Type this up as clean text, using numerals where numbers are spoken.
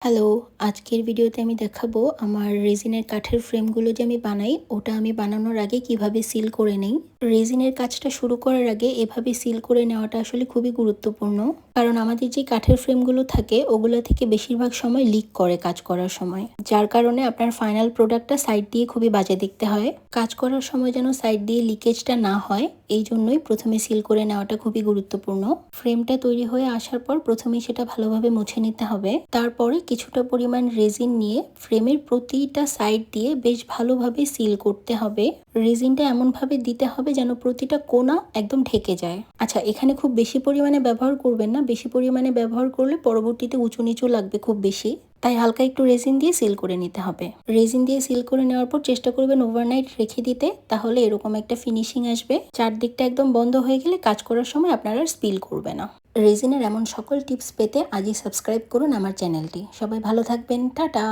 Hello, আজকের ভিডিওতে আমি দেখাবো আমার রেজিনের কাঠের ফ্রেমগুলো যে আমি বানাই, ওটা আমি বানানোর আগে কিভাবে সিল করে নেই। রেজিনের কাজটা শুরু করার আগে এভাবে সিল করে নেওয়াটা আসলে খুবই গুরুত্বপূর্ণ। কারণ আমাদের যে কাঠের ফ্রেমগুলো থাকে ওগুলো থেকে বেশিরভাগ সময় লিক করে কাজ করার সময়। যার কারণে আপনার ফাইনাল প্রোডাক্টটা সাইড দিয়ে খুবই বাজে দেখতে হয়। কাজ করার সময় যেন সাইড দিয়ে লিকেজটা না হয়, এই জন্যই প্রথমে সিল করে নেওয়াটা খুবই গুরুত্বপূর্ণ। ফ্রেমটা তৈরি হয়ে আসার পর প্রথমেই সেটা ভালোভাবে মুছে নিতে হবে। তারপরে কিছুটা পরিমাণ রেজিন নিয়ে ফ্রেমের প্রতিটা সাইড দিয়ে বেশ ভালোভাবে সিল করতে হবে। রেজিনটা এমনভাবে দিতে হবে যেন প্রতিটা কোণা একদম ঢেকে যায়। আচ্ছা, এখানে খুব বেশি পরিমাণে ব্যবহার করবেন না, বেশি পরিমাণে ব্যবহার করলে পরবর্তীতে উঁচু নিচু লাগবে খুব বেশি। তাই হালকা একটু রেজিন দিয়ে সিল করে নিতে হবে। রেজিন দিয়ে সিল করে নেওয়ার পর চেষ্টা করবেন ওভারনাইট রেখে দিতে, তাহলে এরকম একটা ফিনিশিং আসবে। চারদিকটা একদম বন্ধ হয়ে গেলে কাজ করার সময় আপনারা স্পিল করবে না। রেজিনের এমন সকল টিপস পেতে আজই সাবস্ক্রাইব করুন আমার চ্যানেলটি। সবাই ভালো থাকবেন, টাটা।